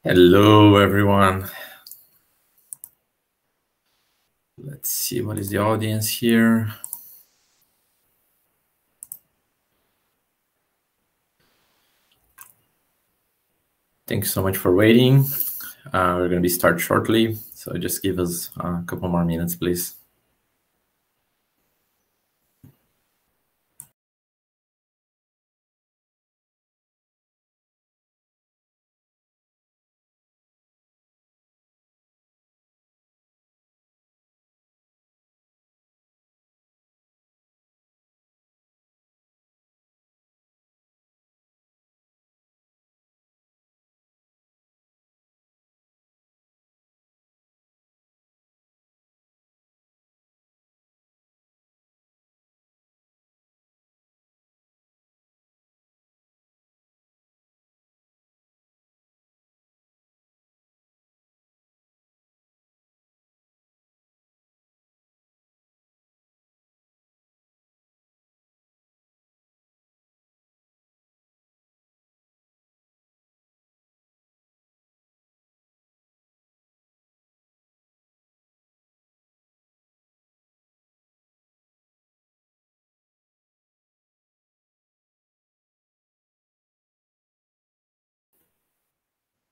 Hello, everyone. Let's see, what is the audience here? Thanks so much for waiting. We're going to start shortly, so just give us a couple more minutes, please.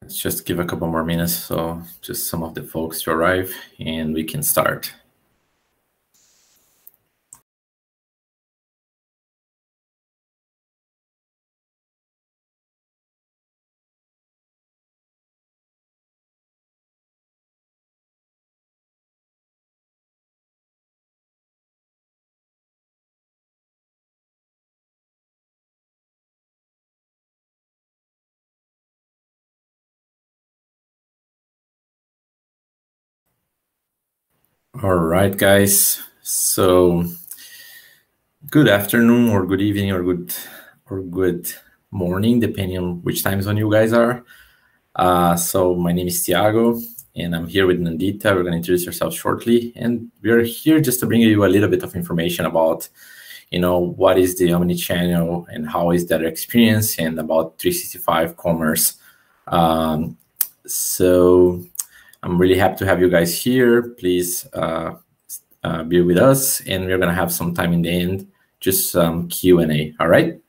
Let's just give a couple more minutes so just some of the folks to arrive and we can start. All right, guys. So good afternoon or good evening or good morning, depending on which time zone you guys are. So my name is Tiago, and I'm here with Nanditha. We're going to introduce ourselves shortly, and we're here just to bring you a little bit of information about, what is the Omnichannel and how is that experience, and about 365 commerce. So I'm really happy to have you guys here. Please be with us, and we're going to have some time in the end, just some Q&A. All right.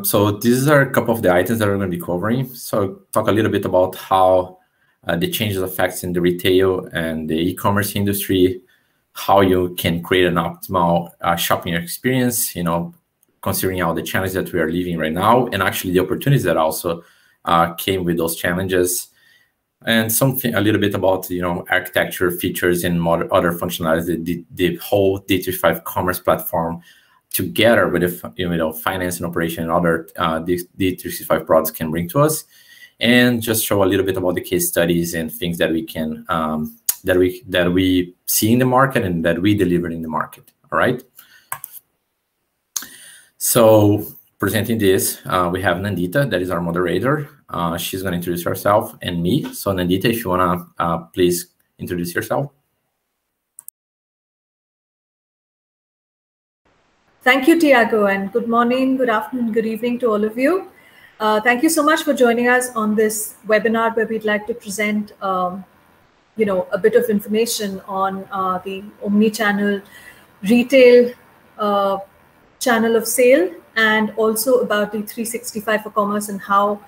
So these are a couple of the items that we're going to be covering. So talk a little bit about how the changes affects in the retail and the e-commerce industry, how you can create an optimal shopping experience, considering all the challenges that we are living right now, and actually the opportunities that also came with those challenges, and something a little bit about architecture, features, and other functionalities the whole D365 commerce platform, together with the finance and operation and other D365 products can bring to us, and just show a little bit about the case studies and things that we can that we see in the market and that we deliver in the market. All right. So presenting this, we have Nanditha, that is our moderator. She's going to introduce herself and me. So Nanditha, if you want to please introduce yourself. Thank you, Tiago, and good morning, good afternoon, good evening to all of you. Thank you so much for joining us on this webinar where we'd like to present, a bit of information on the Omnichannel retail channel of sale, and also about the 365 for commerce and how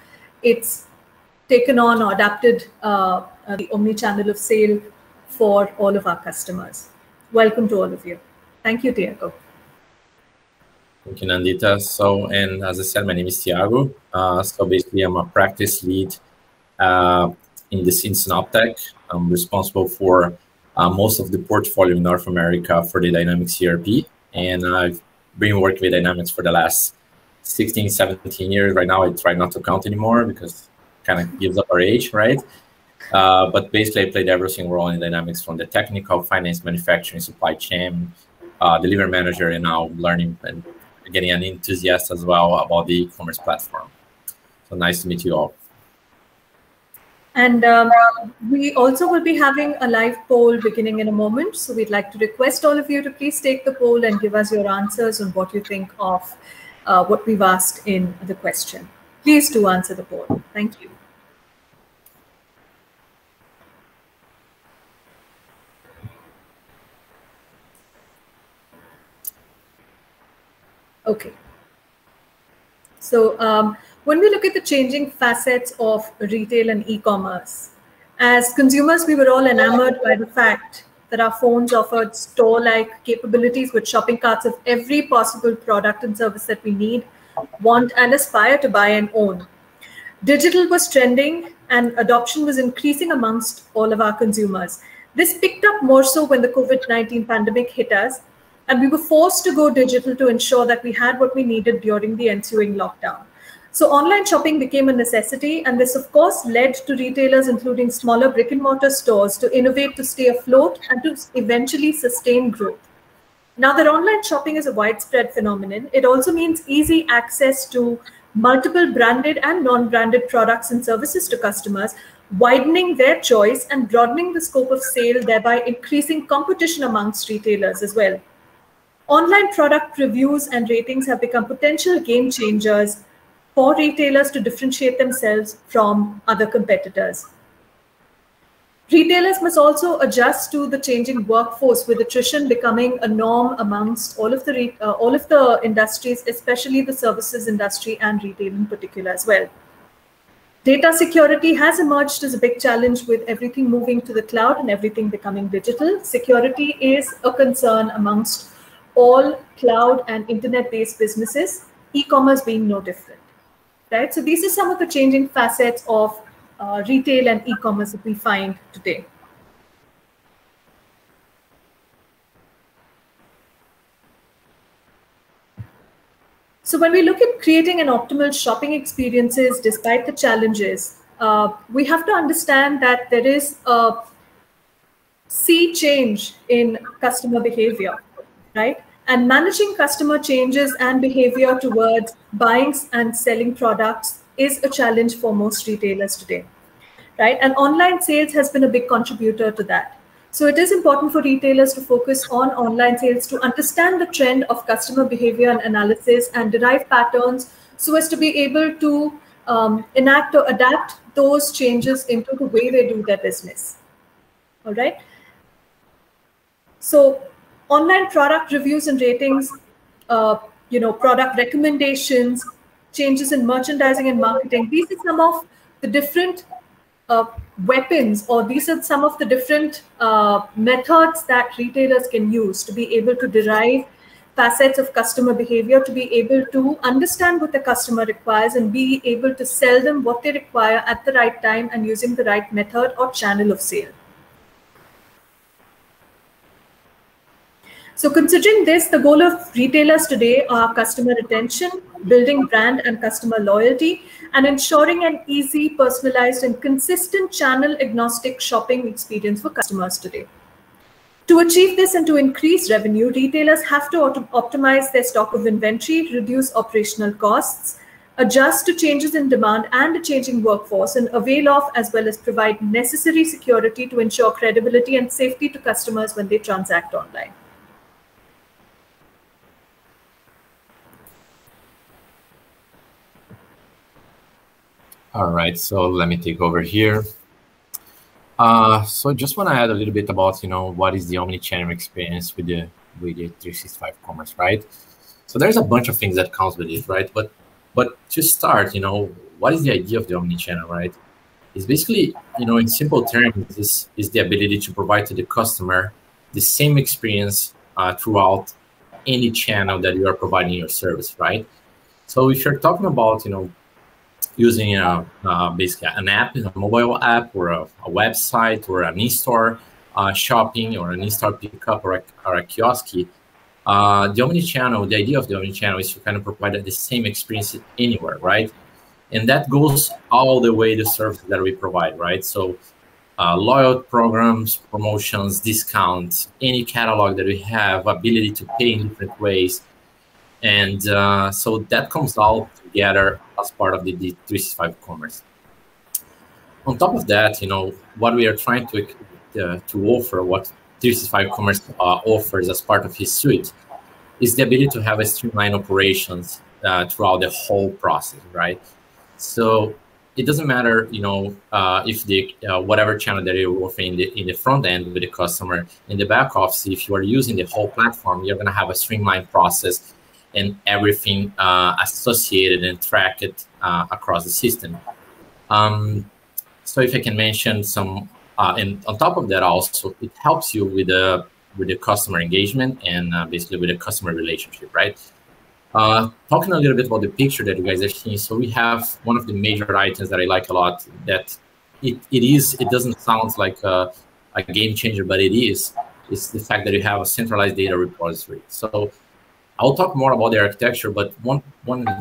it's taken on or adapted the Omnichannel of sale for all of our customers. Welcome to all of you. Thank you, Tiago. Thank you, Nanditha. So, and as I said, my name is Tiago. So basically, I'm a practice lead in Synoptic. I'm responsible for most of the portfolio in North America for the Dynamics ERP. And I've been working with Dynamics for the last 16, 17 years. Right now, I try not to count anymore because it kind of gives up our age, right? But basically, I played every single role in Dynamics, from the technical, finance, manufacturing, supply chain, delivery manager, and now learning and getting an enthusiast as well about the e-commerce platform. So nice to meet you all. And we also will be having a live poll beginning in a moment. So we'd like to request all of you to please take the poll and give us your answers on what you think of what we've asked in the question. Please do answer the poll. Thank you. Okay. So when we look at the changing facets of retail and e-commerce, as consumers, we were all enamored by the fact that our phones offered store-like capabilities with shopping carts of every possible product and service that we need, want, and aspire to buy and own. Digital was trending and adoption was increasing amongst all of our consumers. This picked up more so when the COVID-19 pandemic hit us, and we were forced to go digital to ensure that we had what we needed during the ensuing lockdown. So online shopping became a necessity, and this of course led to retailers, including smaller brick and mortar stores, to innovate to stay afloat and to eventually sustain growth. Now that online shopping is a widespread phenomenon, it also means easy access to multiple branded and non-branded products and services to customers, widening their choice and broadening the scope of sale, thereby increasing competition amongst retailers as well. Online product reviews and ratings have become potential game changers for retailers to differentiate themselves from other competitors. Retailers must also adjust to the changing workforce, with attrition becoming a norm amongst all of the industries, especially the services industry and retail in particular as well. Data security has emerged as a big challenge with everything moving to the cloud and everything becoming digital. Security is a concern amongst all cloud and internet-based businesses, e-commerce being no different, right? So these are some of the changing facets of retail and e-commerce that we find today. So when we look at creating an optimal shopping experiences despite the challenges, we have to understand that there is a sea change in customer behavior, right? And managing customer changes and behavior towards buying and selling products is a challenge for most retailers today, right? And online sales has been a big contributor to that. So it is important for retailers to focus on online sales to understand the trend of customer behavior and analysis and derive patterns so as to be able to enact or adapt those changes into the way they do their business. All right. So online product reviews and ratings, product recommendations, changes in merchandising and marketing. These are some of the different weapons, or these are some of the different methods that retailers can use to be able to derive facets of customer behavior, to be able to understand what the customer requires and be able to sell them what they require at the right time and using the right method or channel of sale. So considering this, the goal of retailers today are customer retention, building brand and customer loyalty, and ensuring an easy, personalized, and consistent channel agnostic shopping experience for customers today. To achieve this and to increase revenue, retailers have to optimize their stock of inventory, reduce operational costs, adjust to changes in demand and a changing workforce, and avail of as well as provide necessary security to ensure credibility and safety to customers when they transact online. All right, so let me take over here. So just want to add a little bit about, what is the omnichannel experience with the 365 commerce, right? So there's a bunch of things that comes with it, right? But to start, what is the idea of the omnichannel, right? It's basically, in simple terms, is the ability to provide to the customer the same experience throughout any channel that you are providing your service, right? So if you're talking about, using basically an app, a mobile app, or a website, or an in-store shopping, or an in-store pickup, or a kiosk, the omnichannel, the idea of the omnichannel is to kind of provide the same experience anywhere, right? And that goes all the way to services that we provide, right? So loyalty programs, promotions, discounts, any catalog that we have, ability to pay in different ways. And so that comes all together as part of the 365 commerce. On top of that, what we are trying to offer, what 365 commerce offers as part of his suite, is the ability to have a streamlined operations throughout the whole process, right? So it doesn't matter, if the whatever channel that you're offering in the front end with the customer, in the back office, if you are using the whole platform, you're going to have a streamlined process and everything associated and tracked across the system. So if I can mention some, and on top of that, also it helps you with the customer engagement and basically with the customer relationship, right? Talking a little bit about the picture that you guys are seeing. So we have one of the major items that I like a lot. That it doesn't sound like a game changer, but it is. It's the fact that you have a centralized data repository. So I'll talk more about the architecture, but one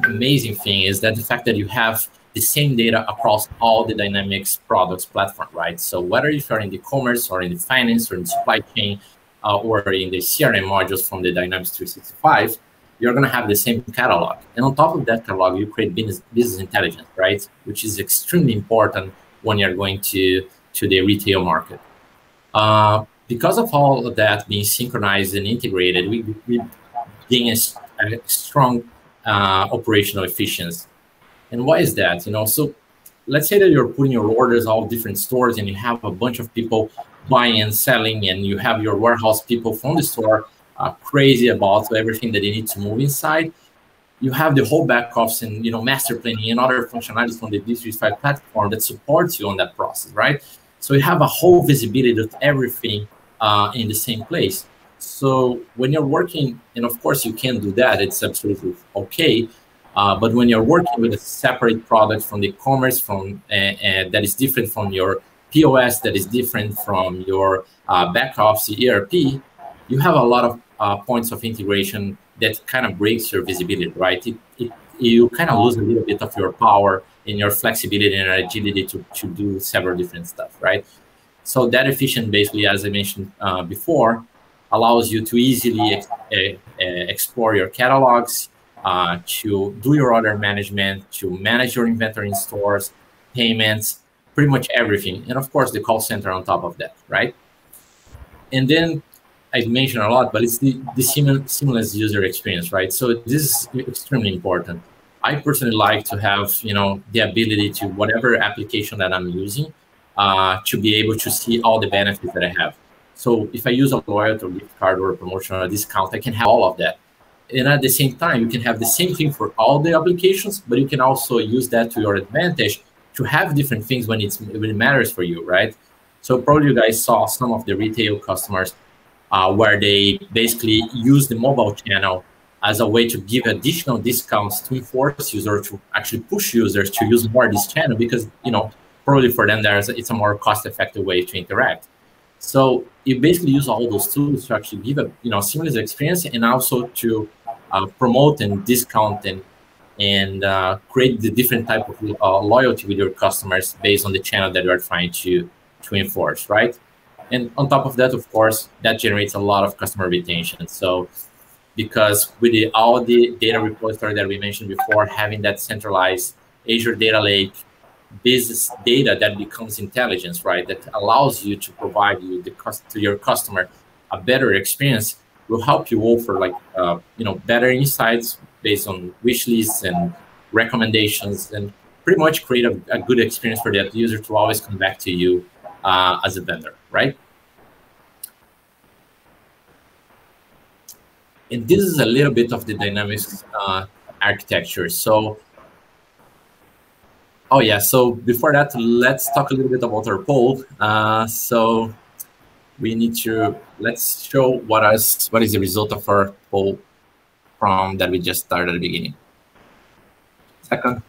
amazing thing is that the fact that you have the same data across all the Dynamics products platform, right? So whether if you're in the commerce or in the finance or in supply chain or in the CRM modules from the Dynamics 365, you're going to have the same catalog. And on top of that catalog, you create business intelligence, right? Which is extremely important when you're going to the retail market. Because of all of that being synchronized and integrated, we gain a strong operational efficiency. And why is that? So let's say that you're putting your orders all different stores and you have a bunch of people buying and selling, and you have your warehouse people from the store crazy about everything that they need to move inside. You have the whole back office and master planning and other functionalities from the D365 platform that supports you on that process, right? So you have a whole visibility of everything in the same place. So when you're working, and of course you can do that, it's absolutely okay. But when you're working with a separate product from the commerce, from that is different from your POS, that is different from your back office ERP, you have a lot of points of integration that kind of breaks your visibility, right? You kind of lose a little bit of your power and your flexibility and agility to do several different stuff, right? So that efficient, basically, as I mentioned before, allows you to easily explore your catalogs, to do your order management, to manage your inventory in stores, payments, pretty much everything. And of course, the call center on top of that, right? And then I mentioned a lot, but it's the seamless user experience, right? So this is extremely important. I personally like to have, the ability to whatever application that I'm using to be able to see all the benefits that I have. So if I use a loyalty or gift card or a promotion or a discount, I can have all of that. And at the same time, you can have the same thing for all the applications, but you can also use that to your advantage to have different things when it matters for you, right? So probably you guys saw some of the retail customers where they basically use the mobile channel as a way to give additional discounts to enforce users, to actually push users to use more this channel because, probably for them, it's a more cost-effective way to interact. So you basically use all those tools to actually give a seamless experience and also to promote and discount and create the different type of loyalty with your customers based on the channel that you are trying to enforce, right? And on top of that, of course, that generates a lot of customer retention. So because with all the data repository that we mentioned before, having that centralized Azure data lake, business data that becomes intelligence, right? That allows you to provide you to your customer a better experience, will help you offer better insights based on wish lists and recommendations, and pretty much create a good experience for that user to always come back to you as a vendor, right? And this is a little bit of the Dynamics architecture. So, so before that, let's talk a little bit about our poll. So we need to, let's show what is the result of our poll from that we just started at the beginning. Second.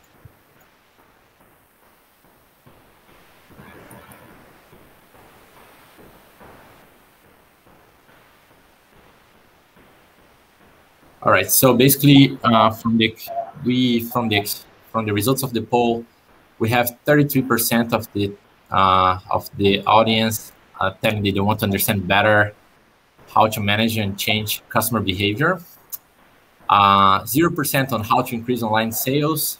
All right. So basically, from the results of the poll, we have 33% of the audience telling they want to understand better how to manage and change customer behavior. 0% on how to increase online sales,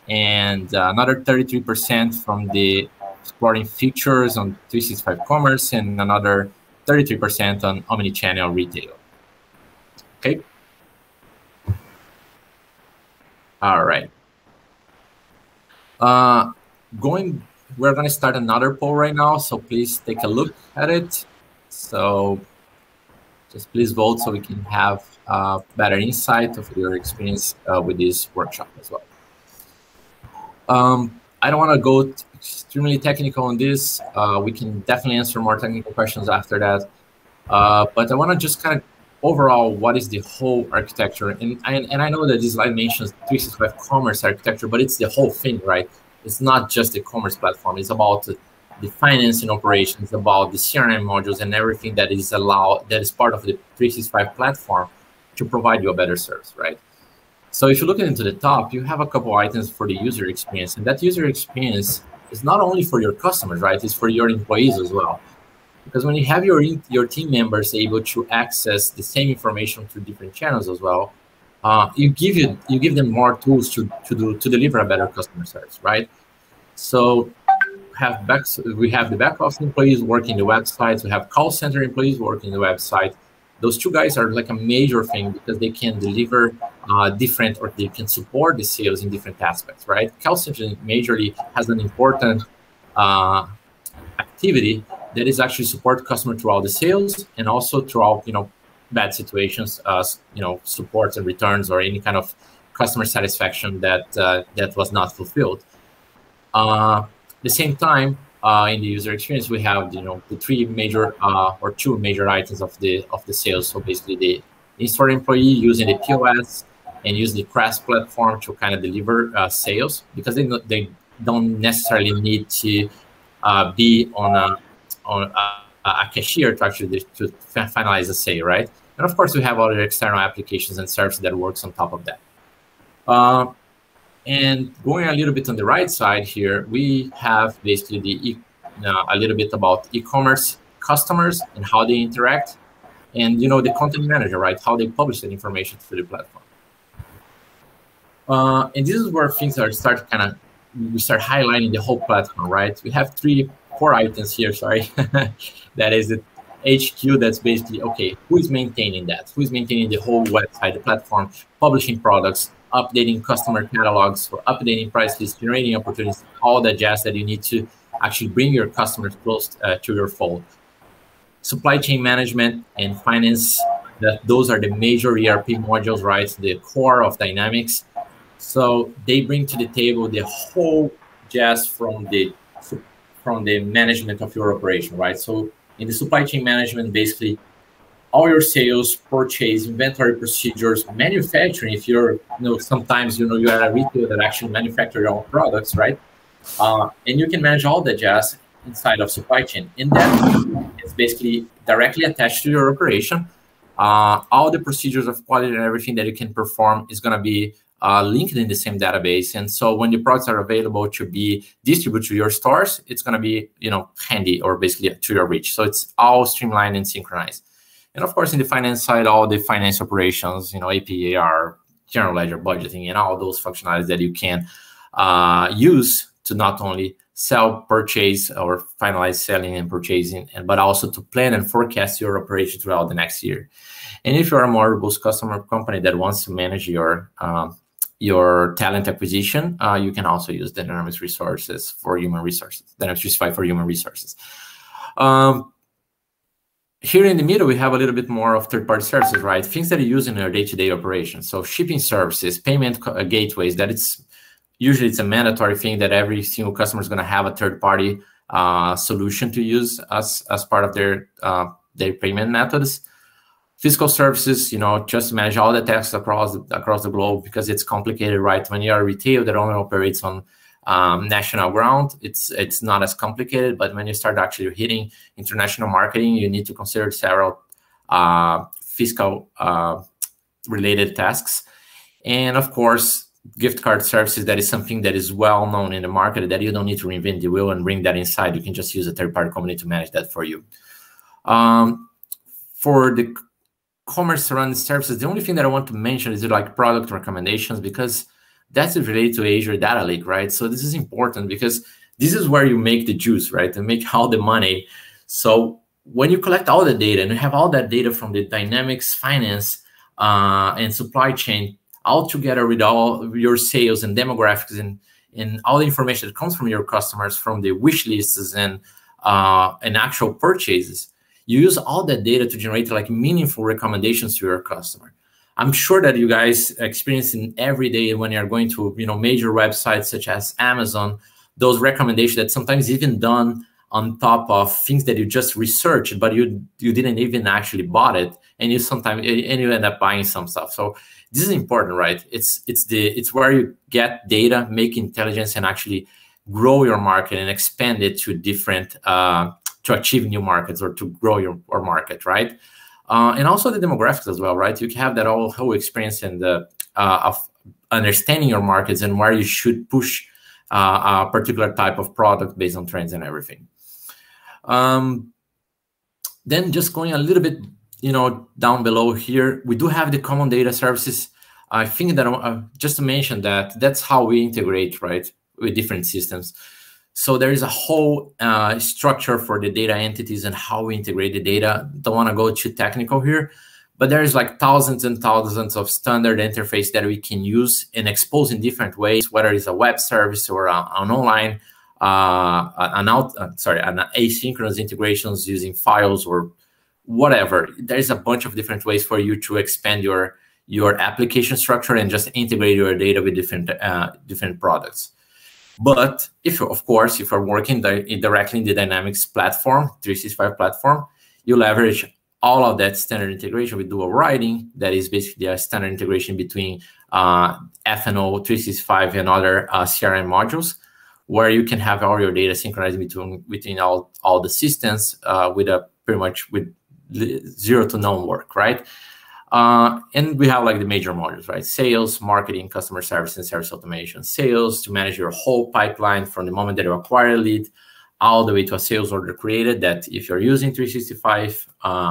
and another 33% from the exploring features on 365 commerce, and another 33% on omnichannel retail. Okay. All right. We're going to start another poll right now, so please take a look at it. So just please vote so we can have better insight of your experience with this workshop as well. I don't want to go extremely technical on this. We can definitely answer more technical questions after that. But I want to just kind of overall, what is the whole architecture? And I know that this slide mentions 365 commerce architecture, but it's the whole thing, right? It's not just the commerce platform. It's about the finance and operations, about the CRM modules and everything that is part of the 365 platform to provide you a better service, right? So if you look into the top, you have a couple items for the user experience, and that user experience is not only for your customers, right? It's for your employees as well. Because when you have your team members able to access the same information through different channels as well, you give them more tools to deliver a better customer service, right? So we have the back office employees working the website. We have call center employees working the website. Those two guys are like a major thing because they can deliver different, or they can support the sales in different aspects, right? Call center majorly has an important activity that is actually support customer throughout the sales and also throughout, bad situations, supports and returns or any kind of customer satisfaction that was not fulfilled. The same time, in the user experience, we have the three major or two major items of the sales. So basically, the in-store employee using the POS and use the CRAS platform to kind of deliver sales, because they don't necessarily need to be on a cashier to actually to finalize the sale, right? And of course, we have other external applications and services that works on top of that. And going a little bit on the right side here, we have basically a little bit about e-commerce customers and how they interact, and the content manager, right? How they publish that information to the platform. And this is where things we start highlighting the whole platform, right? We have four items here, sorry. That is the HQ. That's basically, okay, who is maintaining that? Who is maintaining the whole website, the platform, publishing products, updating customer catalogs, or updating price lists, generating opportunities, all that jazz that you need to actually bring your customers close to your fold. Supply chain management and finance, those are the major ERP modules, right? The core of Dynamics. So they bring to the table the whole jazz from the management of your operation, right? So in the supply chain management, basically all your sales, purchase, inventory procedures, manufacturing. If you're, sometimes you are a retailer that actually manufacture your own products, right? And you can manage all the jazz inside of supply chain. And that is basically directly attached to your operation. All the procedures of quality and everything that you can perform is going to be linked in the same database. And so when the products are available to be distributed to your stores, it's going to be, handy or basically to your reach. So it's all streamlined and synchronized. And of course, in the finance side, all the finance operations, AP, AR, general ledger, budgeting, and all those functionalities that you can use to not only sell, purchase, or finalize selling and purchasing, but also to plan and forecast your operation throughout the next year. And if you're a more robust customer company that wants to manage your talent acquisition, you can also use Dynamics resources for human resources, Dynamics 365 for human resources. Here in the middle, we have a little bit more of third-party services, right? Things that you use in your day-to-day operations. So shipping services, payment gateways, usually it's a mandatory thing that every single customer is going to have a third-party solution to use as part of their payment methods. Fiscal services, just to manage all the taxes across the globe, because it's complicated, right? When you're a retail that only operates on national ground, it's not as complicated. But when you start actually hitting international marketing, you need to consider several fiscal related tasks. And of course, gift card services, that is something that is well known in the market, that you don't need to reinvent the wheel and bring that inside. You can just use a third-party company to manage that for you. For the commerce surrounding services, the only thing that I want to mention is like product recommendations, because that's related to Azure Data Lake, right? So this is important because this is where you make the juice, right? And make all the money. So when you collect all the data and you have all that data from the Dynamics finance and supply chain all together with all your sales and demographics and and all the information that comes from your customers, from the wish lists and actual purchases, you use all that data to generate like meaningful recommendations to your customer. I'm sure that you guys experience in every day when you're going to major websites such as Amazon, those recommendations that sometimes even done on top of things that you just researched, but you didn't even actually bought it, and you end up buying some stuff. So this is important, right? It's where you get data, make intelligence, and actually grow your market and expand it to different to achieve new markets or to grow your market, right? And also the demographics as well, right? You can have that whole experience and of understanding your markets and where you should push a particular type of product based on trends and everything. Then just going a little bit, down below here, we do have the common data services. I think that just to mention that's how we integrate, right, with different systems. So there is a whole structure for the data entities and how we integrate the data. Don't want to go too technical here, but there's like thousands and thousands of standard interface that we can use and expose in different ways, whether it's a web service or an online, an asynchronous integrations using files or whatever. There's a bunch of different ways for you to expand your application structure and just integrate your data with different products. But if you're working directly in the Dynamics platform, 365 platform, you leverage all of that standard integration with dual writing. That is basically a standard integration between F&O, 365, and other CRM modules, where you can have all your data synchronized between all the systems with pretty much with zero to no work, right? And we have like the major modules, right? Sales, marketing, customer service, and service automation. Sales to manage your whole pipeline from the moment that you acquire a lead all the way to a sales order created, that if you're using 365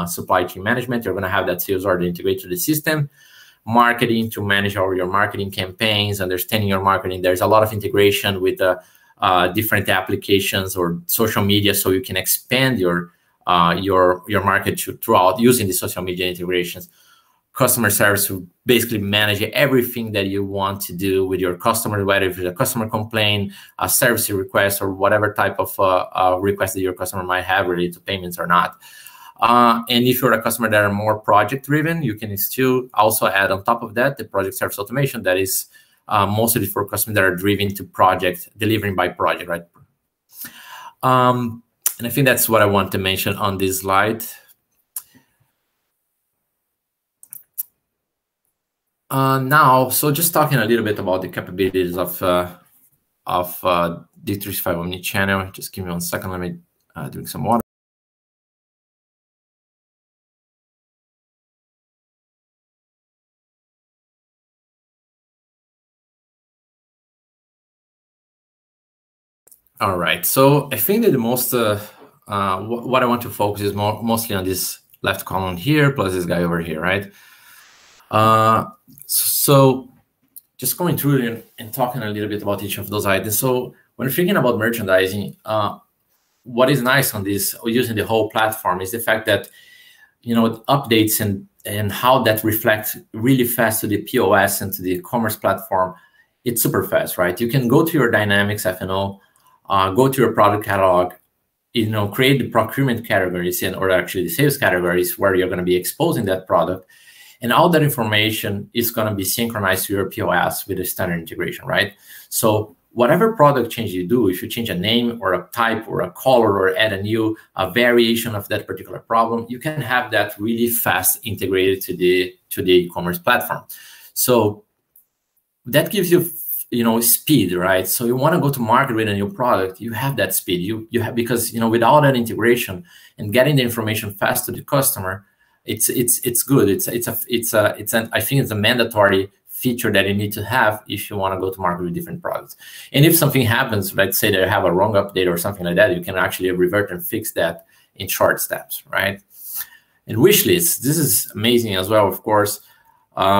supply chain management, you're going to have that sales order integrated to the system. Marketing to manage all your marketing campaigns, understanding your marketing. There's a lot of integration with different applications or social media, so you can expand your market throughout using the social media integrations. Customer service to basically manage everything that you want to do with your customer, whether it's a customer complaint, a service request, or whatever type of request that your customer might have related to payments or not. And if you're a customer that are more project-driven, you can still also add on top of that the project service automation that is mostly for customers that are driven to project, delivering by project, right? And I think that's what I want to mention on this slide. Now, so just talking a little bit about the capabilities of D365 Omnichannel. Just give me 1 second. Let me drink some water. All right. So I think that the most what I want to focus is mostly on this left column here plus this guy over here, right? So just going through and talking a little bit about each of those items. So when thinking about merchandising, what is nice on this using the whole platform is the fact that updates and how that reflects really fast to the POS and to the commerce platform. It's super fast, right? You can go to your Dynamics F&O, go to your product catalog, create the procurement categories or actually the sales categories where you're going to be exposing that product. And all that information is going to be synchronized to your POS with a standard integration, right? So whatever product change you do, if you change a name or a type or a color or add a variation of that particular problem, you can have that really fast integrated to the e-commerce platform. So that gives you speed, right? So you want to go to market with a new product, you have that speed. You have, because with all that integration and getting the information fast to the customer, it's good. I think it's a mandatory feature that you need to have if you want to go to market with different products. And if something happens, let's say they have a wrong update or something like that, you can actually revert and fix that in short steps, right? And wish lists, this is amazing as well, of course,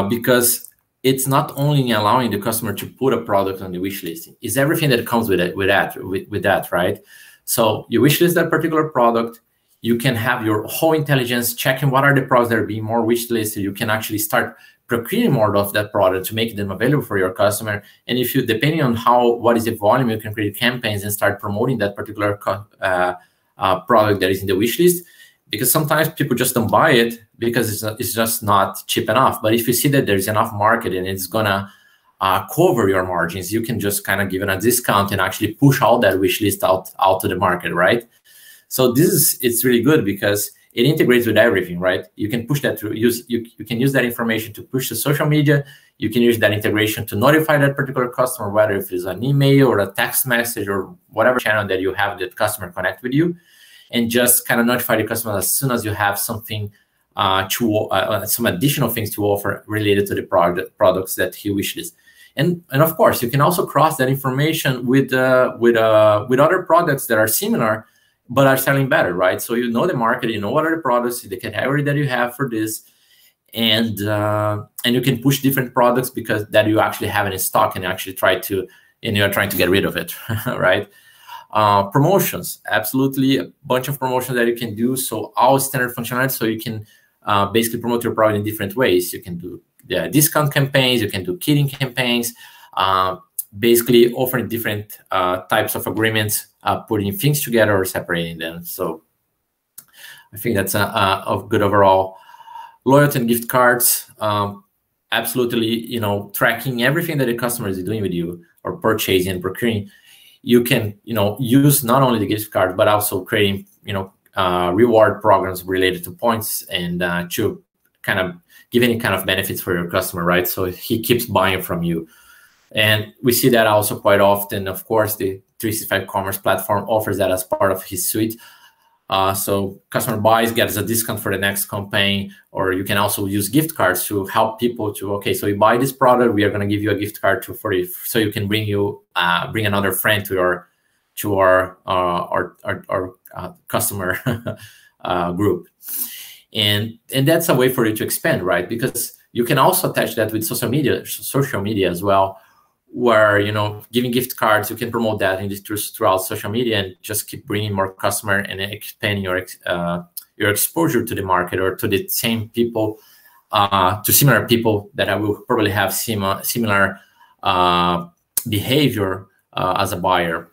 because it's not only allowing the customer to put a product on the wish list, it's everything that comes with that, right? So you wish list that particular product, you can have your whole intelligence checking what are the products that are being more wish listed. You can actually start procuring more of that product to make them available for your customer. And if you, depending on what is the volume, you can create campaigns and start promoting that particular product that is in the wish list. Because sometimes people just don't buy it because it's just not cheap enough. But if you see that there's enough market and it's gonna cover your margins, you can just kind of give it a discount and actually push all that wish list out to the market, right? So it's really good because it integrates with everything, right? You can push that through. You can use that information to push to social media. You can use that integration to notify that particular customer, whether if it's an email or a text message or whatever channel that you have that customer connect with you, and just kind of notify the customer as soon as you have something some additional things to offer related to the products that he wishes. And of course, you can also cross that information with other products that are similar but are selling better, right? So you know the market, you know what are the products, the category that you have for this, and you can push different products because that you actually have it in stock and you actually you're trying to get rid of it, right? Promotions, absolutely a bunch of promotions that you can do. So all standard functionality, so you can basically promote your product in different ways. You can do discount campaigns, you can do kitting campaigns, basically offering different types of agreements, putting things together or separating them. So I think that's a good overall. Loyalty and gift cards, absolutely, tracking everything that the customer is doing with you or purchasing and procuring. You can, use not only the gift card, but also creating, reward programs related to points and to kind of give any kind of benefits for your customer, right? So he keeps buying from you. And we see that also quite often. Of course, the 365 Commerce platform offers that as part of his suite. So customer buys, gets a discount for the next campaign, or you can also use gift cards to help people to, okay, so you buy this product, we are going to give you a gift card so you can bring another friend to our customer group. And that's a way for you to expand, right? Because you can also attach that with social media as well, where, giving gift cards, you can promote that throughout social media and just keep bringing more customer and expanding your exposure to the market or to the same people, to similar people that will probably have similar behavior as a buyer.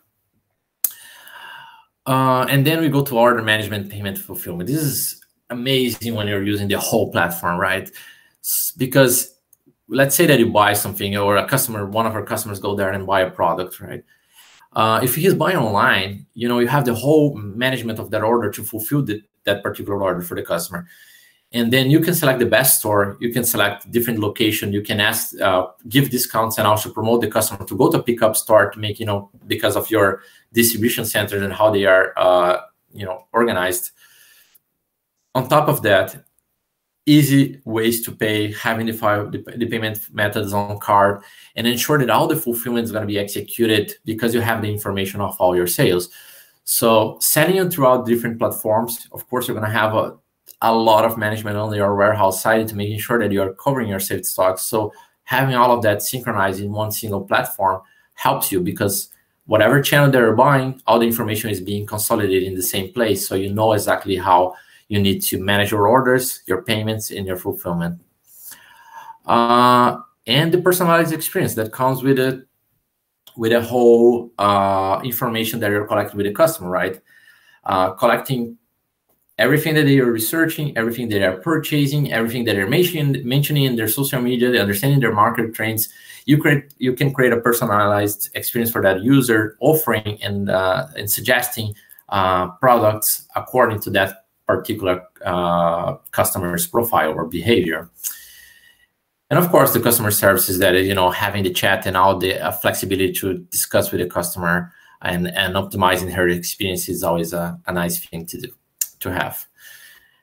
And then we go to order management, payment, fulfillment. This is amazing when you're using the whole platform, right? Because let's say that you buy something, or one of our customers go there and buy a product, right? If he's buying online, you have the whole management of that order to fulfill that particular order for the customer. And then you can select the best store, you can select different location, you can give discounts and also promote the customer to go to a pickup store to make, because of your distribution centers and how they are, organized. On top of that, easy ways to pay, having the payment methods on card, and ensure that all the fulfillment is going to be executed because you have the information of all your sales. So selling it throughout different platforms, of course, you're going to have a lot of management on your warehouse side to making sure that you are covering your sales stocks. So having all of that synchronized in one single platform helps you, because whatever channel they're buying, all the information is being consolidated in the same place. So you know exactly how you need to manage your orders, your payments, and your fulfillment. And the personalized experience that comes with a whole information that you're collecting with the customer, right? Collecting everything that they are researching, everything that they are purchasing, everything that they're mentioning in their social media, understanding their market trends. You can create a personalized experience for that user, offering and suggesting products according to that particular customer's profile or behavior. And of course, the customer services that, having the chat and all the flexibility to discuss with the customer and optimizing her experience is always a nice thing to do, to have.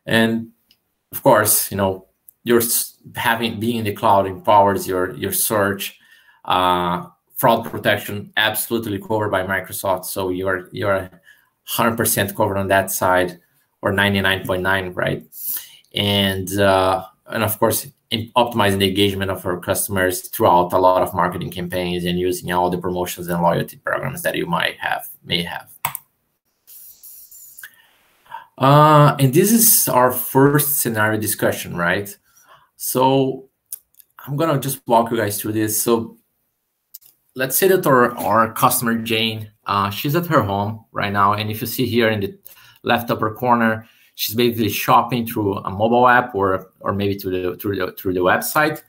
And of course, being in the cloud empowers your search, fraud protection, absolutely covered by Microsoft. So you're 100% covered on that side, or 99.9, right? And of course, optimizing the engagement of our customers throughout a lot of marketing campaigns and using all the promotions and loyalty programs that you may have. And this is our first scenario discussion, right? So I'm gonna just walk you guys through this. So let's say that our customer Jane, she's at her home right now, and if you see here in the left upper corner, she's basically shopping through a mobile app or maybe through the website.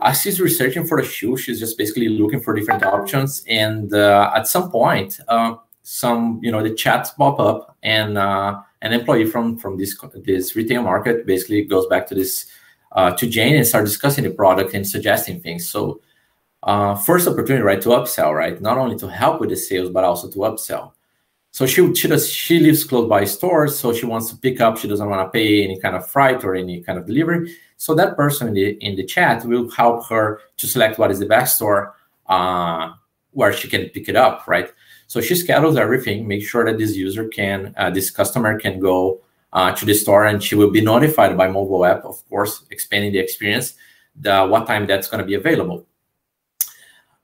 As she's researching for a shoe, she's just basically looking for different options, and at some point, the chats pop up, and an employee from this retail market basically goes back to this to Jane and start discussing the product and suggesting things. So first opportunity, right, to upsell, right, not only to help with the sales but also to upsell. So she lives close by stores, so she wants to pick up. She doesn't want to pay any kind of freight or any kind of delivery. So that person in the chat will help her to select what is the best store where she can pick it up, right? So she schedules everything, make sure that this customer can go to the store, and she will be notified by mobile app, of course, expanding the experience, what time that's going to be available.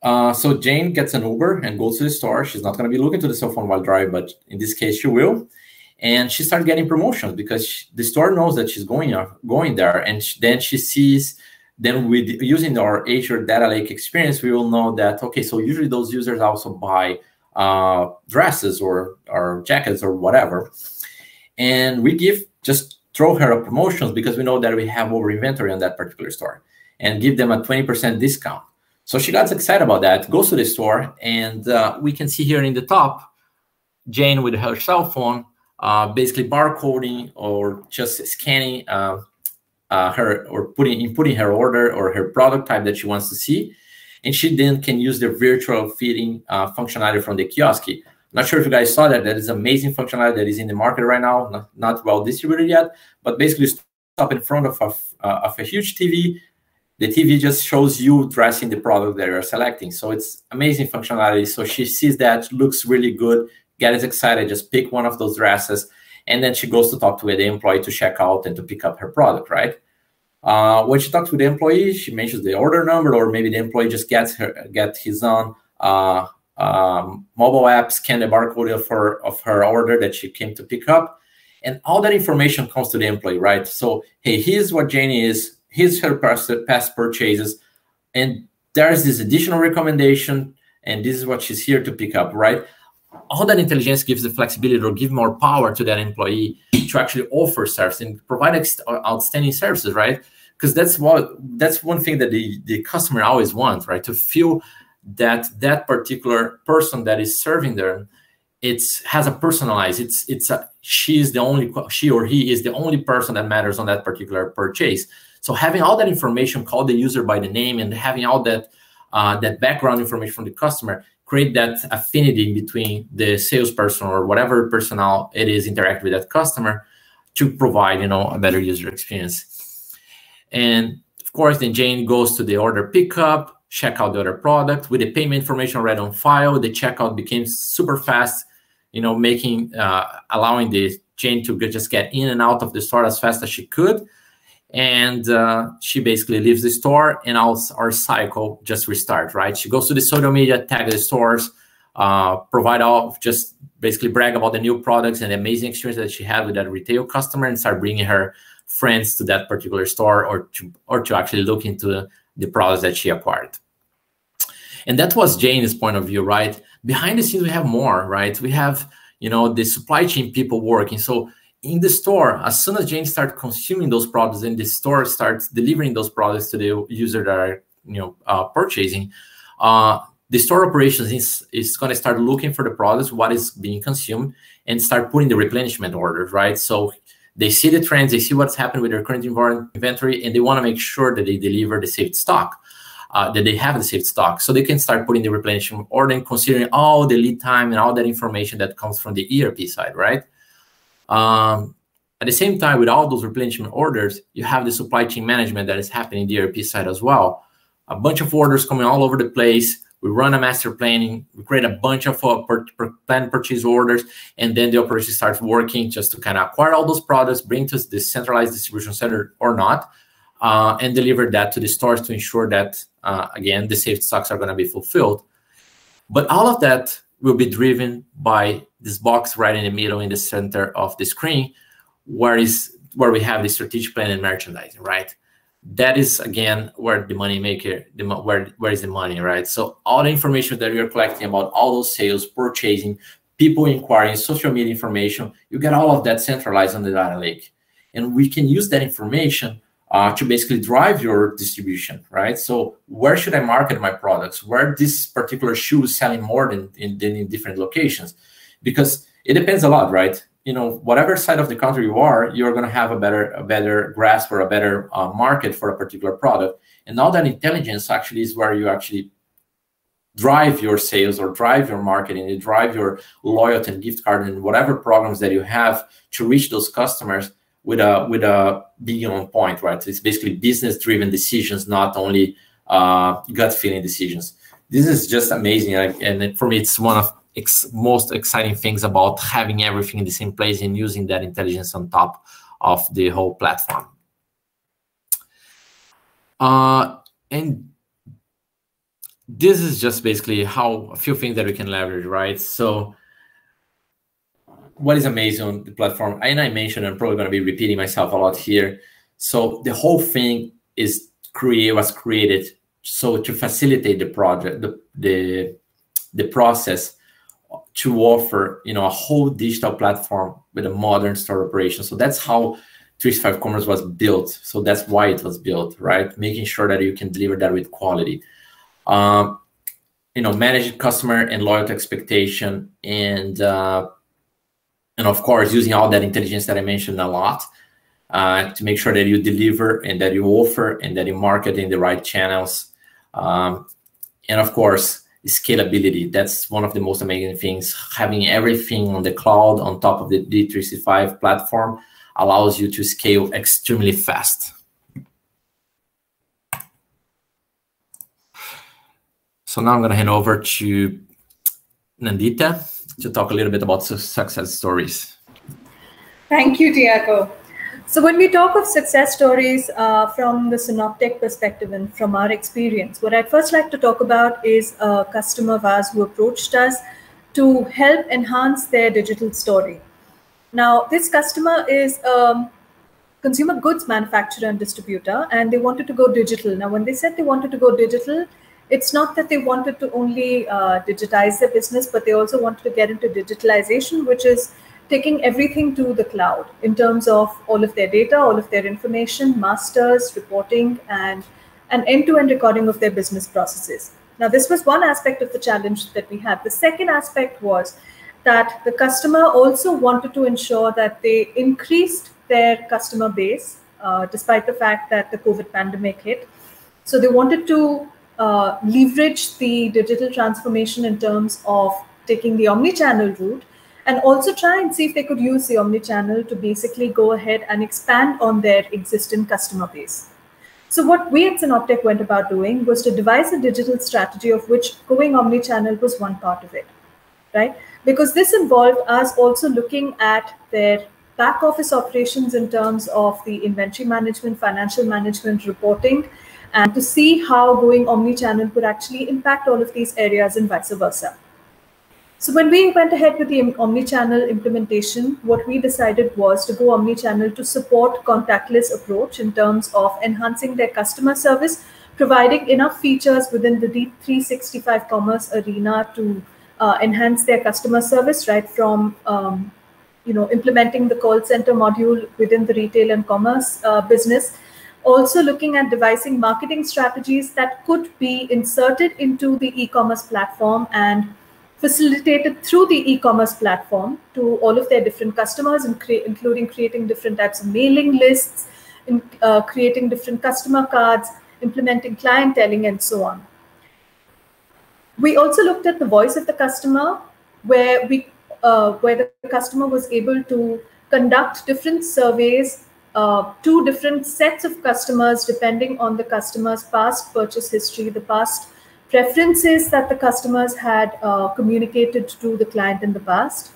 So Jane gets an Uber and goes to the store. She's not going to be looking to the cell phone while driving, but in this case, she will. And she starts getting promotions because the store knows that she's going there. And then she sees, then with using our Azure Data Lake experience, we will know that, okay, so usually those users also buy dresses or jackets or whatever. And we just throw her a promotions because we know that we have over inventory on that particular store, and give them a 20% discount. So she got excited about that, goes to the store, and we can see here in the top, Jane with her cell phone, basically barcoding or just scanning her or inputting her order or her product type that she wants to see. And she then can use the virtual fitting functionality from the kiosk. Not sure if you guys saw that. That is amazing functionality that is in the market right now, not well distributed yet, but basically stop in front of a huge TV. The TV just shows you dressing the product that you're selecting. So it's amazing functionality. So she sees that, looks really good, gets excited, just pick one of those dresses, and then she goes to talk to the employee to check out and to pick up her product, right? When she talks to the employee, she mentions the order number, or maybe the employee just gets his own mobile app, scan the barcode of her order that she came to pick up, and all that information comes to the employee, right? So, hey, here's what Janie is. Here's her past purchases, and there's this additional recommendation, and this is what she's here to pick up, right? All that intelligence gives the flexibility or give more power to that employee to actually offer service and provide outstanding services, right? Because that's one thing that the customer always wants, right? To feel that particular person that is serving them, has a personalized. She or he is the only person that matters on that particular purchase. So having all that information, call the user by the name, and having all that background information from the customer, create that affinity between the salesperson or whatever personnel it is interact with that customer to provide, a better user experience. And of course, then Jane goes to the order pickup, check out the other product with the payment information already on file. The checkout became super fast, allowing the Jane to just get in and out of the store as fast as she could. And she basically leaves the store, and our cycle just restart, right? She goes to the social media, tag the stores, just basically brag about the new products and the amazing experience that she had with that retail customer, and start bringing her friends to that particular store or to actually look into the products that she acquired. And that was Jane's point of view, right? Behind the scenes, we have more, right? We have, the supply chain people working. So in the store, as soon as Jane starts consuming those products and the store starts delivering those products to the user that are purchasing, the store operations is going to start looking for the products, what is being consumed, and start putting the replenishment orders, right? So they see the trends, they see what's happening with their current inventory, and they want to make sure that they deliver the saved stock, that they have the saved stock, so they can start putting the replenishment order and considering all the lead time and all that information that comes from the ERP side, right? At the same time, with all those replenishment orders, you have the supply chain management that is happening in the ERP side as well. A bunch of orders coming all over the place. We run a master planning. We create a bunch of planned purchase orders, and then the operation starts working just to kind of acquire all those products, bring to the centralized distribution center or not, and deliver that to the stores to ensure that, again, the saved stocks are going to be fulfilled. But all of that will be driven by this box right in the middle, in the center of the screen, where we have the strategic plan and merchandising, right? that is again where the money maker, where is the money, right? So all the information that you're collecting about all those sales, purchasing, people inquiring, social media information, you get all of that centralized on the data lake, and we can use that information to basically drive your distribution, right? So where should I market my products? Where this particular shoe is selling more than in different locations? Because it depends a lot, right? You know, whatever side of the country you are, you're going to have a better grasp or a better market for a particular product. And all that intelligence actually is where you actually drive your sales or drive your marketing, you drive your loyalty and gift card and whatever programs that you have to reach those customers with a being on point, right? It's basically business-driven decisions, not only gut feeling decisions. This is just amazing, and for me, it's one of most exciting things about having everything in the same place and using that intelligence on top of the whole platform. And this is just basically how a few things that we can leverage, right? So what is amazing on the platform, and I mentioned, I'm probably going to be repeating myself a lot here. So the whole thing was created so to facilitate the project, the process, to offer, you know, a whole digital platform with a modern store operation. So that's how 365 Commerce was built. So that's why it was built, right? Making sure that you can deliver that with quality. You know, manage customer and loyalty expectation, and of course, using all that intelligence that I mentioned a lot to make sure that you deliver and that you offer and that you market in the right channels. And of course, scalability. That's one of the most amazing things. Having everything on the cloud on top of the D365 platform allows you to scale extremely fast. So now I'm going to hand over to Nanditha to talk a little bit about success stories. Thank you, Tiago. So when we talk of success stories from the Synoptic perspective and from our experience, what I'd first like to talk about is a customer of ours who approached us to help enhance their digital story. Now, this customer is a consumer goods manufacturer and distributor, and they wanted to go digital. Now, when they said they wanted to go digital, it's not that they wanted to only digitize their business, but they also wanted to get into digitalization, which is taking everything to the cloud in terms of all of their data, all of their information, masters, reporting, and an end-to-end recording of their business processes. Now, this was one aspect of the challenge that we had. The second aspect was that the customer also wanted to ensure that they increased their customer base, despite the fact that the COVID pandemic hit. So they wanted to leverage the digital transformation in terms of taking the omnichannel route, and also try and see if they could use the omnichannel to basically go ahead and expand on their existing customer base. So what we at Synoptic went about doing was to devise a digital strategy, of which going omnichannel was one part of it, right? Because this involved us also looking at their back office operations in terms of the inventory management, financial management, reporting, and to see how going omnichannel could actually impact all of these areas and vice versa. So when we went ahead with the omnichannel implementation, what we decided was to go omnichannel to support contactless approach in terms of enhancing their customer service, providing enough features within the D365 commerce arena to enhance their customer service, right from implementing the call center module within the retail and commerce business. Also looking at devising marketing strategies that could be inserted into the e-commerce platform and facilitated through the e-commerce platform to all of their different customers, including creating different types of mailing lists, creating different customer cards, implementing clienteling, and so on. We also looked at the voice of the customer, where the customer was able to conduct different surveys to different sets of customers depending on the customer's past purchase history, the past preferences that the customers had communicated to the client in the past.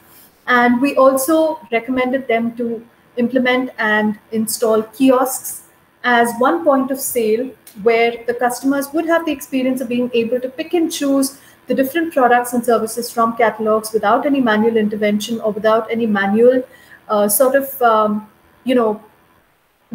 And we also recommended them to implement and install kiosks as one point of sale, where the customers would have the experience of being able to pick and choose the different products and services from catalogs without any manual intervention or without any manual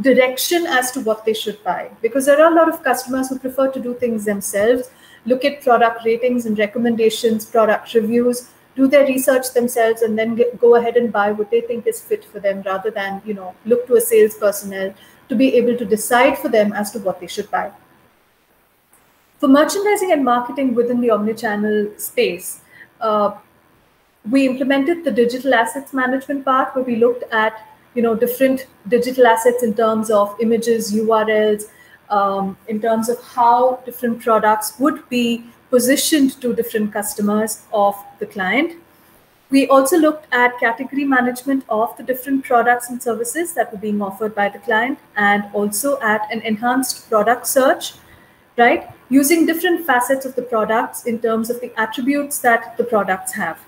direction as to what they should buy, because there are a lot of customers who prefer to do things themselves, look at product ratings and recommendations, product reviews, do their research themselves, and then go ahead and buy what they think is fit for them, rather than look to a sales personnel to be able to decide for them as to what they should buy. For merchandising and marketing within the omnichannel space, we implemented the digital assets management part, where we looked at different digital assets in terms of images, URLs, in terms of how different products would be positioned to different customers of the client. We also looked at category management of the different products and services that were being offered by the client, and also at an enhanced product search, right? Using different facets of the products in terms of the attributes that the products have.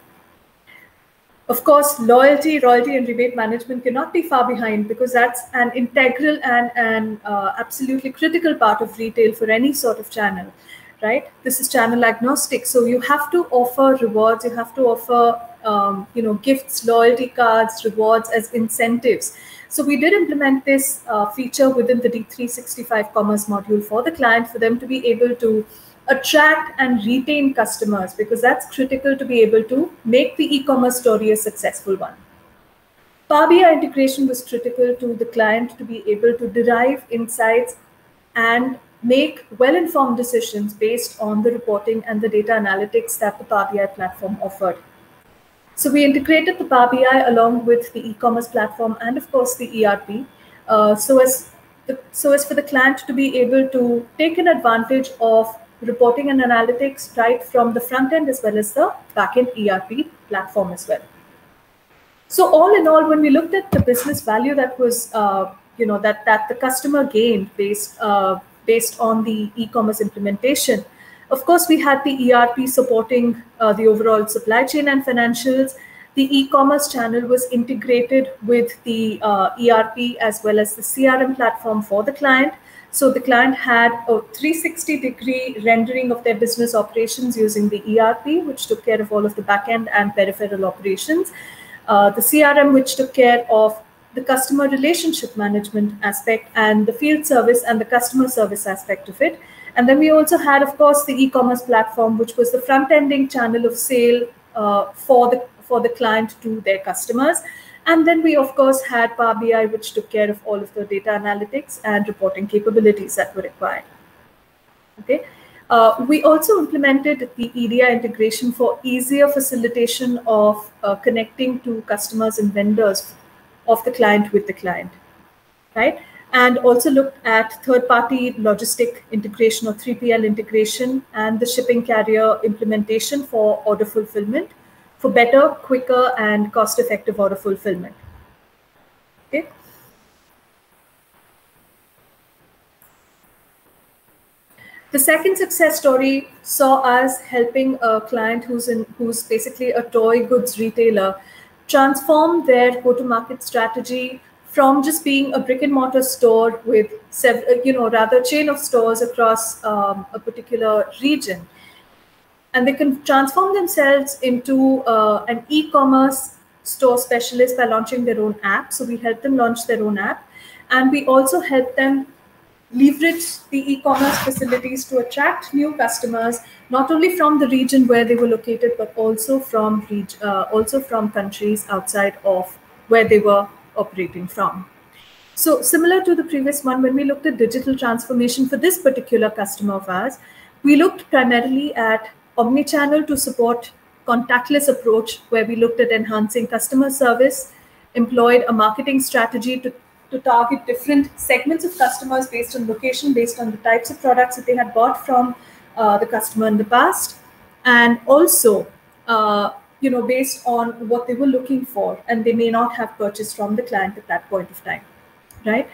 Of course, loyalty, royalty, and rebate management cannot be far behind, because that's an integral and an absolutely critical part of retail for any sort of channel, right? This is channel agnostic. So you have to offer rewards, you have to offer gifts, loyalty cards, rewards as incentives. So we did implement this feature within the D365 commerce module for the client, for them to be able to attract and retain customers, because that's critical to be able to make the e-commerce story a successful one. Power BI integration was critical to the client to be able to derive insights and make well-informed decisions based on the reporting and the data analytics that the Power BI platform offered. So we integrated the Power BI along with the e-commerce platform and, of course, the ERP, so as for the client to be able to take an advantage of reporting and analytics right from the front end as well as the back-end ERP platform as well. So all in all, when we looked at the business value that was, that the customer gained based on the e-commerce implementation, of course, we had the ERP supporting the overall supply chain and financials. The e-commerce channel was integrated with the ERP as well as the CRM platform for the client. So the client had a 360-degree rendering of their business operations using the ERP, which took care of all of the backend and peripheral operations. The CRM, which took care of the customer relationship management aspect and the field service and the customer service aspect of it. And then we also had, of course, the e-commerce platform, which was the front-ending channel of sale for the client to their customers. And then we, of course, had Power BI, which took care of all of the data analytics and reporting capabilities that were required. Okay. We also implemented the EDI integration for easier facilitation of connecting to customers and vendors of the client with the client, right? And also looked at third-party logistic integration or 3PL integration and the shipping carrier implementation for order fulfillment, for better, quicker, and cost-effective order fulfillment. Okay. The second success story saw us helping a client who's basically a toy goods retailer transform their go-to-market strategy from just being a brick-and-mortar store with several, rather chain of stores across a particular region. And they can transform themselves into an e-commerce store specialist by launching their own app. So we help them launch their own app. And we also help them leverage the e-commerce facilities to attract new customers, not only from the region where they were located, but also from countries outside of where they were operating from. So similar to the previous one, when we looked at digital transformation for this particular customer of ours, we looked primarily at Omnichannel to support contactless approach, where we looked at enhancing customer service, employed a marketing strategy to target different segments of customers based on location, based on the types of products that they had bought from the customer in the past, and also based on what they were looking for, and they may not have purchased from the client at that point of time, right?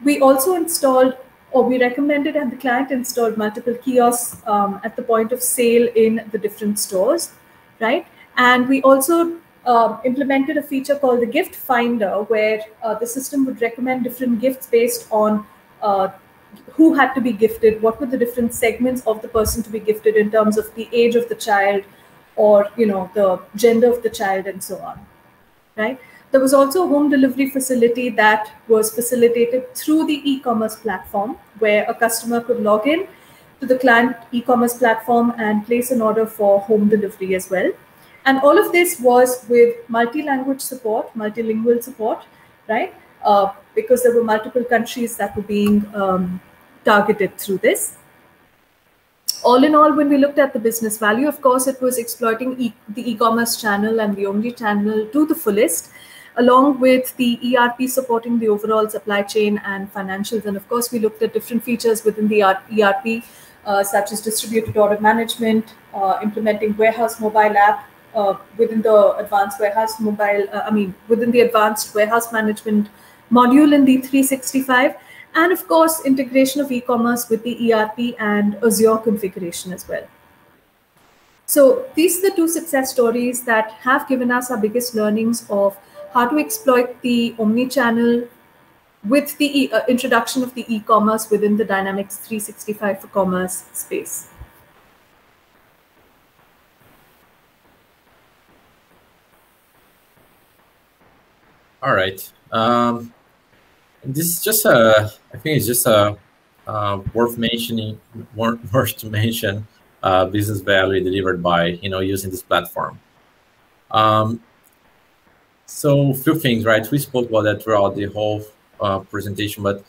We also installed, or we recommended, and the client installed multiple kiosks at the point of sale in the different stores, right? And we also implemented a feature called the gift finder, where the system would recommend different gifts based on who had to be gifted, what were the different segments of the person to be gifted in terms of the age of the child, or the gender of the child, and so on, right? There was also a home delivery facility that was facilitated through the e-commerce platform, where a customer could log in to the client e-commerce platform and place an order for home delivery as well. And all of this was with multi-language support, multilingual support, right? Because there were multiple countries that were being targeted through this. All in all, when we looked at the business value, of course, it was exploiting the e-commerce channel and the Omnichannel to the fullest, along with the ERP supporting the overall supply chain and financials. And of course, we looked at different features within the ERP, such as distributed order management, implementing warehouse mobile app within the advanced warehouse within the advanced warehouse management module in the 365. And of course, integration of e-commerce with the ERP and Azure configuration as well. So these are the two success stories that have given us our biggest learnings of how to exploit the omni-channel with the introduction of the e-commerce within the Dynamics 365 for commerce space. All right. This is just I think it's just worth mentioning, worth to mention business value delivered by using this platform. So a few things, right? We spoke about that throughout the whole presentation, but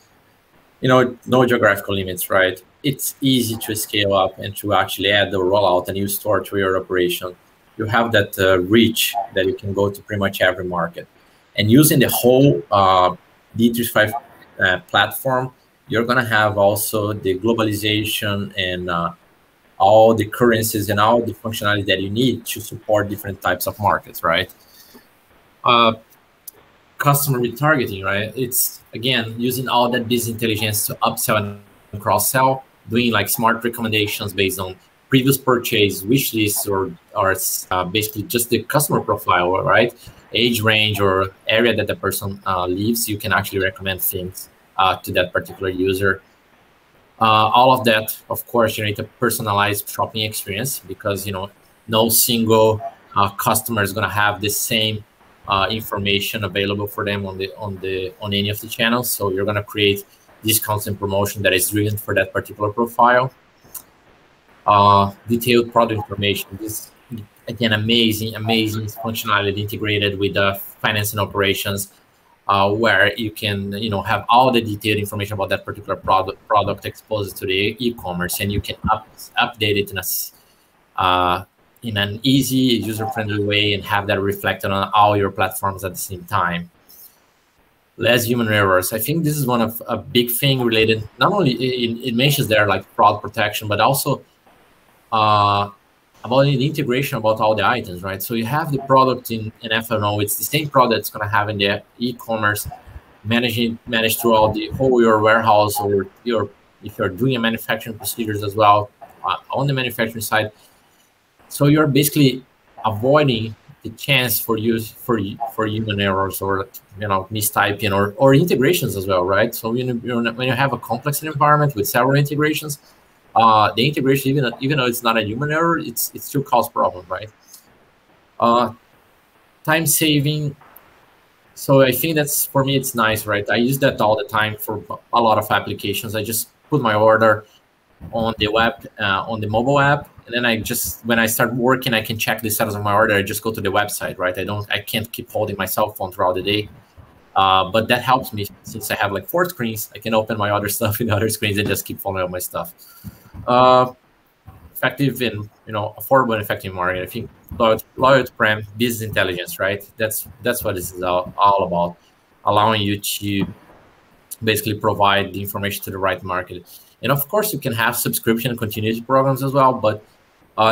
no geographical limits, right? It's easy to scale up and to actually add or roll out a new store to your operation. You have that reach that you can go to pretty much every market. And using the whole D365 platform, you're going to have also the globalization and all the currencies and all the functionality that you need to support different types of markets, right? Customer retargeting, right? It's, again, using all that business intelligence to upsell and cross-sell, doing like smart recommendations based on previous purchase, wish lists, or basically just the customer profile, right? Age range or area that the person lives, you can actually recommend things to that particular user. All of that, of course, generate a personalized shopping experience, because no single customer is going to have the same information available for them on any of the channels. So you're going to create discounts and promotion that is driven for that particular profile. Detailed product information. This, again, amazing functionality integrated with the finance and operations, where you can have all the detailed information about that particular product exposed to the e-commerce, and you can update it in an easy, user-friendly way, and have that reflected on all your platforms at the same time. Less human errors. I think this is one of a big thing related, not only it mentions there like fraud protection, but also about the integration about all the items, right? So you have the product in F&O, it's the same product it's going to have in the e-commerce, managed throughout the whole your warehouse, or if you're doing a manufacturing procedures as well on the manufacturing side. So you're basically avoiding the chance for human errors or mistyping or integrations as well, right? So when you have a complex environment with several integrations, the integration, even though it's not a human error, it still causes problems, right? Time saving. So I think that's, for me, it's nice, right? I use that all the time for a lot of applications. I just put my order on the web, on the mobile app, and then when I start working, I can check the status of my order. I just go to the website, right? I can't keep holding my cell phone throughout the day. But that helps me, since I have like 4 screens. I can open my other stuff in other screens and just keep following up my stuff. Effective and affordable and effective marketing. I think loyalty prem, business intelligence, right? That's what this is all about, allowing you to basically provide the information to the right market. And of course, you can have subscription and continuity programs as well, but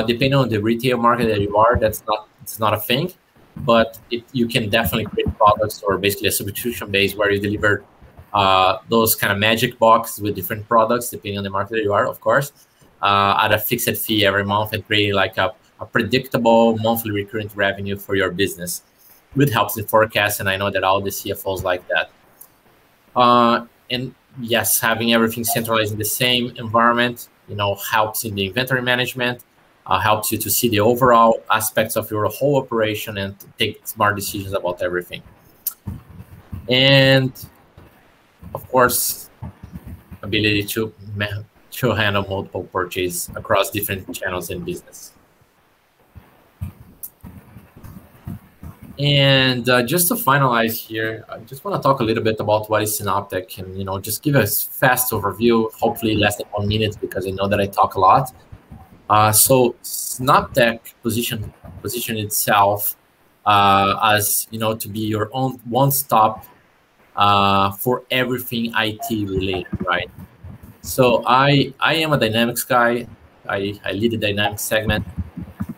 depending on the retail market that you are, it's not a thing. But you can definitely create products, or basically a subscription base, where you deliver those kind of magic box with different products, depending on the market that you are, of course, at a fixed fee every month, and create like a predictable monthly recurrent revenue for your business, which helps in forecast. And I know that all the CFOs like that. And yes, having everything centralized in the same environment, helps in the inventory management, helps you to see the overall aspects of your whole operation and to take smart decisions about everything. And of course, ability to handle multiple purchases across different channels in business. And just to finalize here, I just want to talk a little bit about what is Synoptic, and just give a fast overview, hopefully less than 1 minute, because I know that I talk a lot. So Synoptic position itself as to be your own one-stop for everything IT related, right? So I am a Dynamics guy. I lead the Dynamics segment,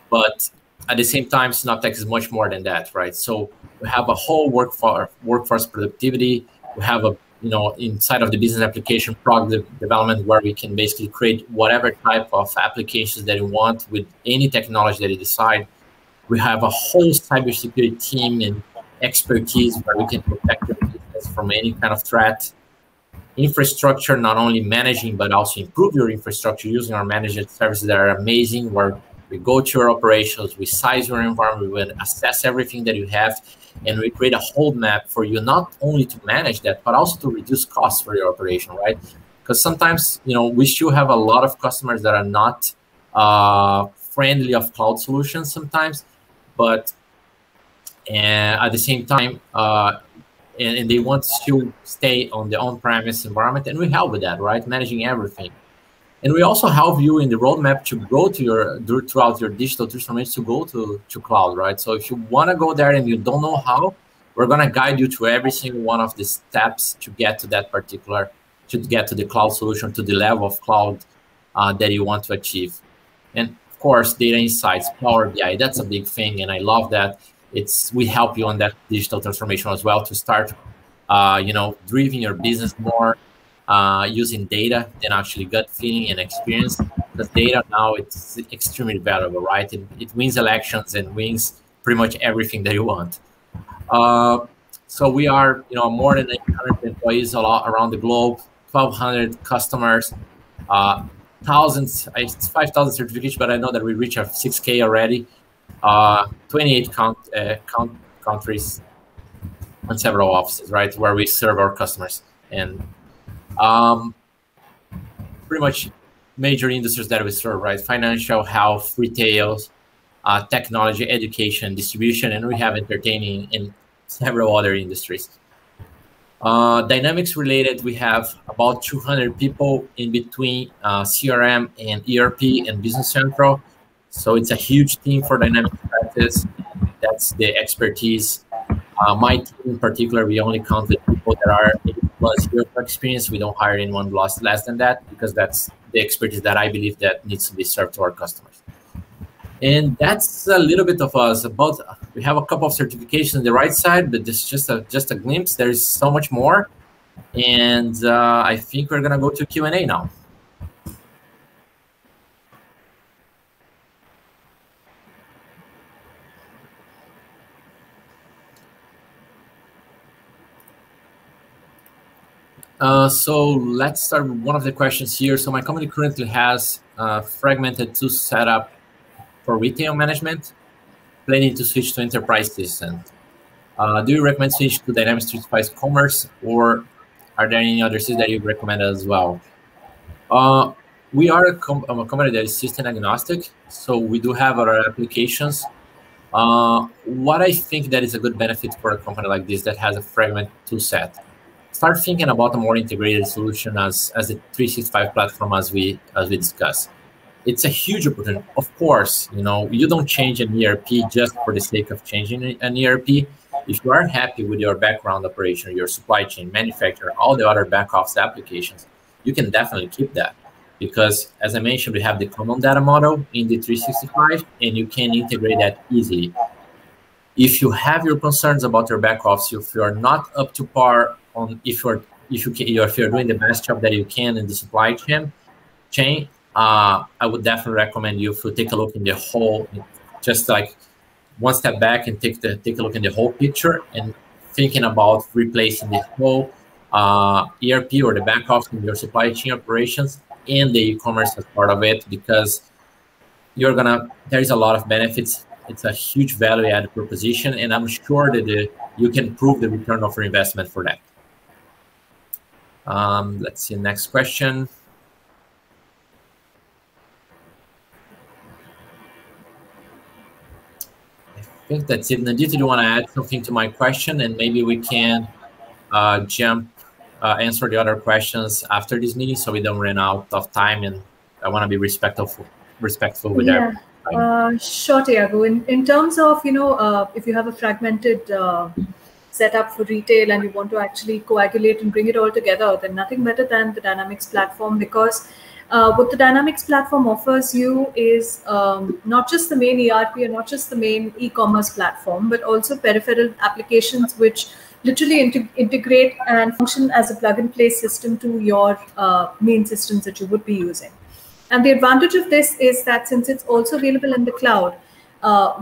but at the same time, Synoptic is much more than that, right? So we have a whole workforce productivity. We have inside of the business application product development, where we can basically create whatever type of applications that you want with any technology that you decide. We have a whole cybersecurity team and expertise where we can protect your business from any kind of threat. Infrastructure, not only managing, but also improve your infrastructure using our managed services that are amazing, where we go to your operations, we size your environment, we will assess everything that you have, and we create a whole map for you, not only to manage that, but also to reduce costs for your operation, right? Because sometimes, we still have a lot of customers that are not friendly of cloud solutions sometimes, but at the same time, and they want to stay on the on-premise environment, and we help with that, right? Managing everything. And we also help you in the roadmap to go to throughout your digital transformation to go to cloud, right? So if you want to go there and you don't know how, we're going to guide you through every single one of the steps to get to that particular, to get to the cloud solution, to the level of cloud that you want to achieve. And of course, data insights, Power BI, that's a big thing. And I love that. We help you on that digital transformation as well to start, driving your business more using data than actually gut feeling and experience. Because data now, it's extremely valuable, right? It wins elections and wins pretty much everything that you want. So we are, more than 800 employees around the globe, 1,200 customers, thousands, it's 5,000 certifications, but I know that we reach 6K already. 28 countries and several offices, right, where we serve our customers, and pretty much major industries that we serve, right? Financial, health, retail, technology, education, distribution, and we have entertaining in several other industries. Dynamics related, we have about 200 people in between CRM and ERP and Business Central. So it's a huge team for Dynamics Practice. That's the expertise. My team in particular, we only count with people that are 8+ years of experience. We don't hire anyone less than that, because that's the expertise that I believe that needs to be served to our customers. And that's a little bit of us. We have a couple of certifications on the right side, but this is just a glimpse. There's so much more. And I think we're gonna go to Q&A now. So let's start with one of the questions here. So my company currently has fragmented tool setup for retail management, planning to switch to enterprise systems. Do you recommend switch to Dynamics 365 Commerce, or are there any other systems that you recommend as well? We are a company that is system agnostic, so we do have our applications. What I think that is a good benefit for a company like this that has a fragmented tool set, start thinking about a more integrated solution as a 365 platform, as we discussed. It's a huge opportunity. Of course, you don't change an ERP just for the sake of changing an ERP. If you are happy with your background operation, your supply chain, manufacturer, all the other back office applications, you can definitely keep that. Because as I mentioned, we have the common data model in the 365, and you can integrate that easily. If you have your concerns about your back office, if you are not up to par on, if you're doing the best job that you can in the supply chain, I would definitely recommend you to take a look in the whole, just like one step back and take a look in the whole picture, and thinking about replacing the whole ERP or the back office in your supply chain operations and the e-commerce as part of it, because there's a lot of benefits. it's a huge value-added proposition, and I'm sure that you can prove the return of your investment for that. Let's see, next question. I think that's it. Nanditha, do you want to add something to my question, and maybe we can answer the other questions after this meeting, so we don't run out of time, and I want to be respectful with that. Sure, Tiago. In terms of, if you have a fragmented setup for retail and you want to actually coagulate and bring it all together, then nothing better than the Dynamics platform, because what the Dynamics platform offers you is not just the main ERP and not just the main e-commerce platform, but also peripheral applications which literally integrate and function as a plug-and-play system to your main systems that you would be using. And the advantage of this is that since it's also available in the cloud,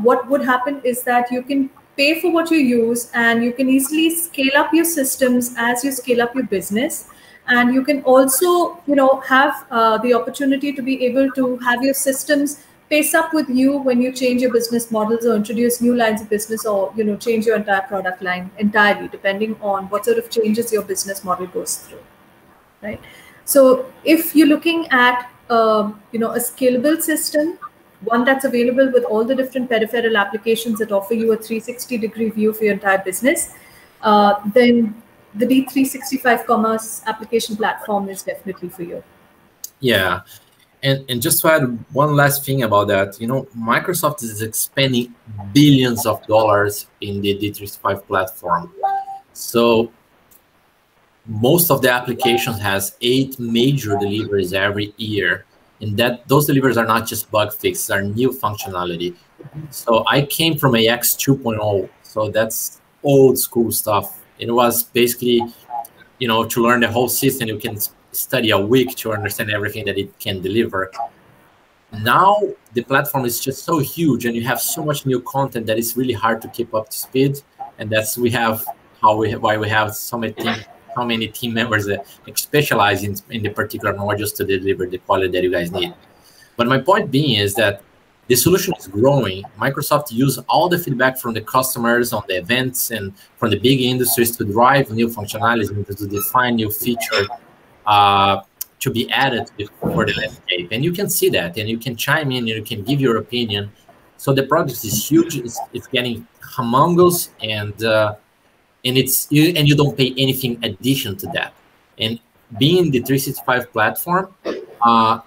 what would happen is that you can pay for what you use, and you can easily scale up your systems as you scale up your business. And you can also, have the opportunity to be able to have your systems pace up with you when you change your business models or introduce new lines of business, or change your entire product line entirely, depending on what sort of changes your business model goes through, right? So if you're looking at a scalable system, one that's available with all the different peripheral applications that offer you a 360-degree view for your entire business, then the D365 Commerce application platform is definitely for you. Yeah. And just to add one last thing about that, Microsoft is expending billions of dollars in the D365 platform. So most of the applications has 8 major deliveries every year, and those deliveries are not just bug fixes, are new functionality. So I came from AX 2.0, so that's old school stuff. It was basically, to learn the whole system, you can study a week to understand everything that it can deliver. Now the platform is just so huge, and you have so much new content that it's really hard to keep up to speed, and that's why we have so many team members that specialize in the particular modules to deliver the quality that you guys need. But my point being is that the solution is growing. Microsoft uses all the feedback from the customers on the events and from the big industries to drive new functionalities and to define new features to be added for the landscape. And you can see that, and you can chime in, and you can give your opinion. So the project is huge. It's getting humongous, and you don't pay anything addition to that. And being the 365 platform,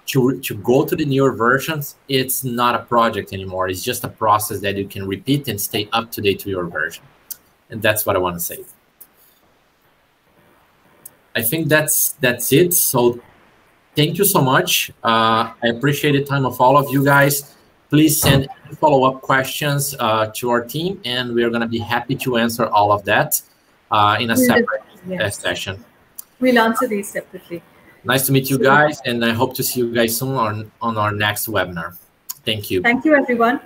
to go to the newer versions, it's not a project anymore. It's just a process that you can repeat and stay up to date to your version. And that's what I want to say. I think that's it. So thank you so much. I appreciate the time of all of you guys. Please send follow-up questions to our team, and we're going to be happy to answer all of that in a separate session. We'll answer these separately. Nice to meet you guys, and I hope to see you guys soon on our next webinar. Thank you. Thank you, everyone.